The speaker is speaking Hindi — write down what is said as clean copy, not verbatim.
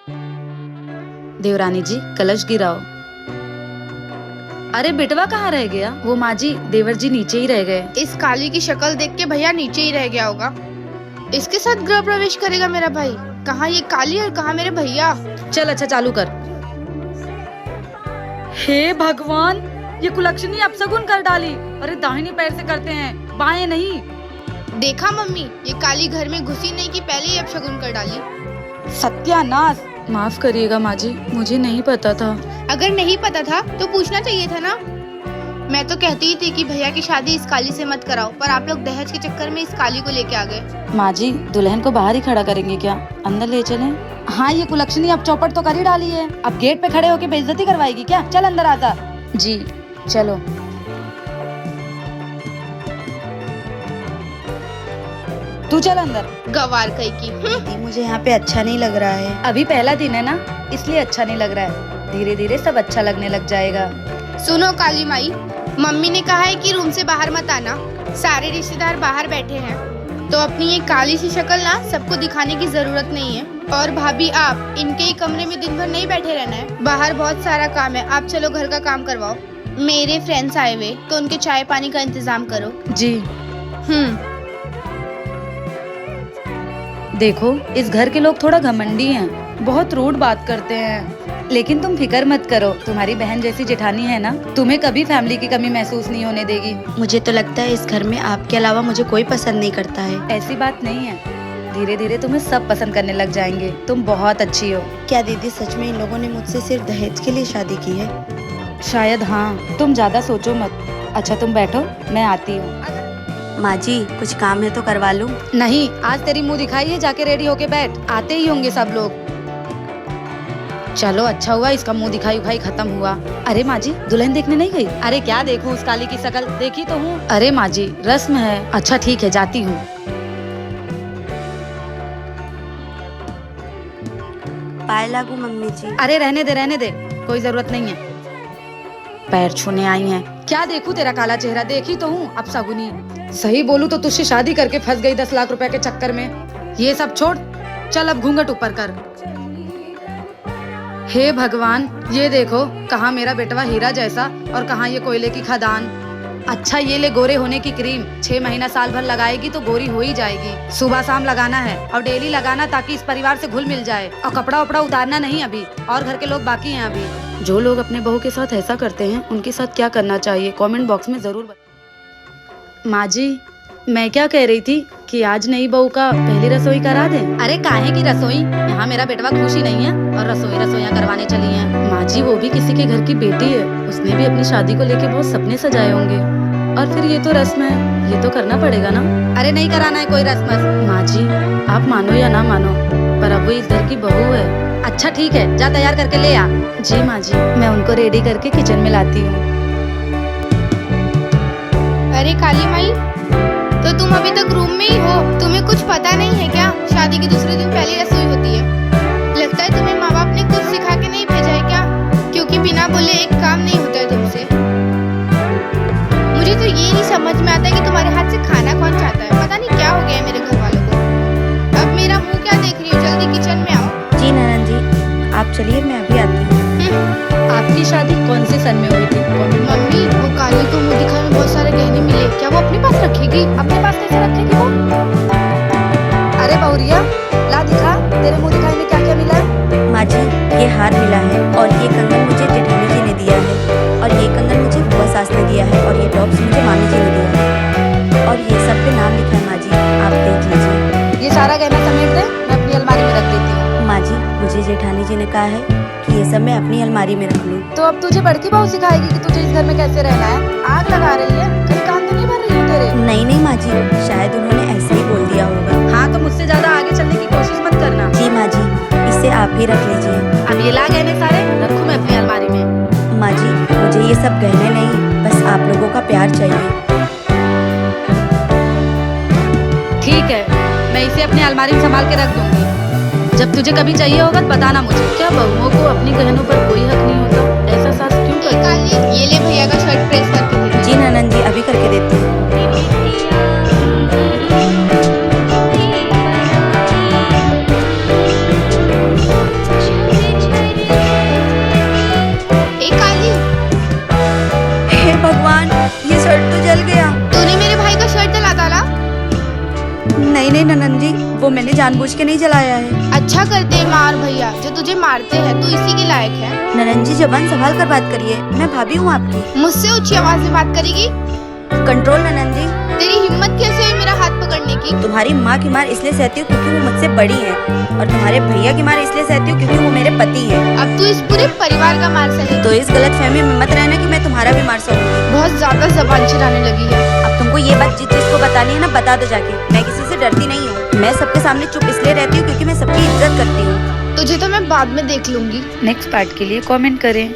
देवरानी जी कलश गिराओ। अरे बेटवा कहाँ रह गया? वो माँ जी देवर जी नीचे ही रह गए। इस काली की शक्ल देख के भैया नीचे ही रह गया होगा। इसके साथ गृह प्रवेश करेगा मेरा भाई। कहाँ ये काली और कहाँ मेरे भैया। चल अच्छा चालू कर। हे भगवान, ये कुलक्षणी अपशगुन कर डाली। अरे दाहिने पैर से करते हैं, बाएं नहीं। देखा मम्मी, ये काली घर में घुसी नहीं कि पहले ही अपशगुन कर डाली। सत्यानाश। माफ करिएगा माँ जी, मुझे नहीं पता था। अगर नहीं पता था तो पूछना चाहिए था ना। मैं तो कहती ही थी कि भैया की शादी इस काली से मत कराओ, पर आप लोग दहेज के चक्कर में इस काली को लेके आ गए। माँ जी दुल्हन को बाहर ही खड़ा करेंगे क्या? अंदर ले चलें? हाँ ये कुलक्षणी अब चौपट तो कर ही डाली है, अब गेट पे खड़े होके बेइज्जती करवाएगी क्या? चल अंदर आजा। जी चलो। तू चल अंदर। गवार कहीं की। दीदी मुझे यहाँ पे अच्छा नहीं लग रहा है। अभी पहला दिन है ना, इसलिए अच्छा नहीं लग रहा है। धीरे धीरे सब अच्छा लगने लग जाएगा। सुनो काली माई, मम्मी ने कहा है कि रूम से बाहर मत आना। सारे रिश्तेदार बाहर बैठे हैं, तो अपनी ये काली सी शक्ल ना सबको दिखाने की जरूरत नहीं है। और भाभी आप इनके ही कमरे में दिन भर नहीं बैठे रहना है, बाहर बहुत सारा काम है। आप चलो घर का काम करवाओ। मेरे फ्रेंड्स आए हुए तो उनके चाय पानी का इंतजाम करो। जी। देखो इस घर के लोग थोड़ा घमंडी हैं, बहुत रूड बात करते हैं, लेकिन तुम फिक्र मत करो, तुम्हारी बहन जैसी जेठानी है ना, तुम्हें कभी फैमिली की कमी महसूस नहीं होने देगी। मुझे तो लगता है इस घर में आपके अलावा मुझे कोई पसंद नहीं करता है। ऐसी बात नहीं है, धीरे धीरे तुम्हें सब पसंद करने लग जाएंगे। तुम बहुत अच्छी हो। क्या दीदी सच में इन लोगों ने मुझसे सिर्फ दहेज के लिए शादी की है? शायद हाँ, तुम ज्यादा सोचो मत। अच्छा तुम बैठो, मैं आती हूँ। माँ जी कुछ काम है तो करवा लूं? नहीं, आज तेरी मुंह दिखाई है, जाके रेडी होके बैठ, आते ही होंगे सब लोग। चलो अच्छा हुआ इसका मुंह दिखाई उखाई खत्म हुआ। अरे माँ जी दुल्हन देखने नहीं गई? अरे क्या देखूं, उस काली की शक्ल देखी तो हूँ। अरे माँ जी रस्म है। अच्छा ठीक है जाती हूँ। पाए लागू मम्मी जी। अरे रहने दे, कोई जरूरत नहीं है। पैर छूने आई हैं। क्या देखूं तेरा काला चेहरा, देखी तो हूँ अब सगुनी। सही बोलूं तो तुझसे शादी करके फंस गई 10 लाख रुपए के चक्कर में। ये सब छोड़, चल अब घूंघट ऊपर कर। हे भगवान, ये देखो कहाँ मेरा बेटवा हीरा जैसा और कहाँ ये कोयले की खदान। अच्छा ये ले गोरे होने की क्रीम, 6 महीना साल भर लगाएगी तो गोरी हो ही जाएगी। सुबह शाम लगाना है और डेली लगाना, ताकि इस परिवार से घुल मिल जाए। और कपड़ा उपड़ा उतारना नहीं अभी, और घर के लोग बाकी हैं अभी। जो लोग अपने बहू के साथ ऐसा करते हैं उनके साथ क्या करना चाहिए, कमेंट बॉक्स में जरूर बताएं। माँ जी मैं क्या कह रही थी कि आज नई बहू का पहली रसोई करा दें। अरे काहे की रसोई, यहाँ मेरा बेटवा खुशी नहीं है और रसोइयाँ करवाने चली हैं। माँ जी वो भी किसी के घर की बेटी है, उसने भी अपनी शादी को लेके बहुत सपने सजाए होंगे। और फिर ये तो रस्म है, ये तो करना पड़ेगा ना। अरे नहीं कराना है कोई रस्म। माँ जी आप मानो या ना मानो, पर अब वो इस घर की बहू है। अच्छा ठीक है, जा तैयार करके ले आ। जी माँ जी, मैं उनको रेडी करके किचन में लाती हूँ। अरे काली माई, तो तुम अभी तक रूम में ही हो? तुम्हें कुछ पता नहीं है क्या? शादी के दूसरे दिन पहली रसोई होती है। लगता है तुम्हें माँ बाप ने कुछ सिखा के नहीं भेजा है क्या? क्योंकि बिना बोले एक काम नहीं होता है तुमसे। मुझे तो ये नहीं समझ में आता है कि तुम्हारे हाथ से खाना कौन चाहता है। पता नहीं क्या हो गया है मेरे घर वालों को। अब मेरा मुंह क्या देख रही हो, जल्दी किचन में आओ। जी ननद जी आप चलिए, मैं अभी आती हूँ। आपकी शादी कौन से सन में हुई थी? मम्मी वो काली को मुँह दिखाने में बहुत सारे गहने मिले, क्या वो अपने पास रखेगी? अपने पास कैसे रखेगी वो? अरे बहुरिया ला दिखा, तेरे मुंह दिखाई में क्या क्या मिला है? माँ जी ये हार मिला है, और ये कंगन मुझे जेठानी जी ने दिया है, और ये कंगन मुझे बुआ सास ने दिया है, और ये टॉप्स मुझे मामी जी ने दिया है, और ये सब पे नाम लिखा है। माँ जी आप देख लीजिए। ये सारा गहना समेट दे, मैं अपनी अलमारी में रख देती हूँ। माँ जी मुझे जेठानी जी ने कहा है कि ये सब मैं अपनी अलमारी में रख लूँ। तो अब तुझे बड़की बहू सिखाएगी कि तुझे इस घर में कैसे रहना है। आग लगा रही है, कहीं कान तो नहीं भर रही हो तेरे? नहीं माँ जी, शायद उन्होंने ऐसे ही बोल दिया होगा। हाँ तो मुझसे ज्यादा आगे चलने की कोशिश मत करना। जी माँ जी, इसे आप ही रख लीजिए। अब ये ला गहने सारे रखूँ मैं अपनी अलमारी में। माँ जी मुझे ये सब गहने नहीं, बस आप लोगों का प्यार चाहिए। ठीक है, मैं इसे अपनी अलमारी में संभाल के रख दूंगी। जब तुझे कभी चाहिए होगा तो बताना मुझे। क्या बहुओं को अपनी गहनों पर कोई हक नहीं होता? ऐसा सास क्यों करती है? काली ये ले भैया का शर्ट प्रेस करके दे। जी ननद जी अभी करके देती हूँ। नहीं ननन जी, वो मैंने जानबूझ के नहीं जलाया है। अच्छा करते हैं माँ और भैया जो तुझे मारते हैं, तू इसी के लायक है। ननन जी जबान संभाल कर बात करिए, मैं भाभी हूँ आपकी। मुझसे ऊंची आवाज में बात करेगी? कंट्रोल ननन जी। तेरी हिम्मत कैसे हुई मेरा हाथ पकड़ने की? तुम्हारी माँ की मार इसलिए सहती हूँ क्योंकि वो मुझसे बड़ी है, और तुम्हारे भैया की मार इसलिए सहती हूँ क्योंकि वो मेरे पति हैं। अब तू इस पूरे परिवार का मार सहे। तो इस गलतफहमी में मत रहना कि मैं तुम्हारा भी मार सकूंगी। बहुत ज्यादा जबान चलाने लगी है। अब तुमको ये बात जिस चीज को बतानी है ना, बता दो जाके। मैं किसी से डरती नहीं हूँ। मैं सबके सामने चुप इसलिए रहती हूँ क्योंकि मैं सबकी इज्जत करती हूँ। तुझे तो मैं बाद में देख लूंगी। नेक्स्ट पार्ट के लिए कमेंट करें।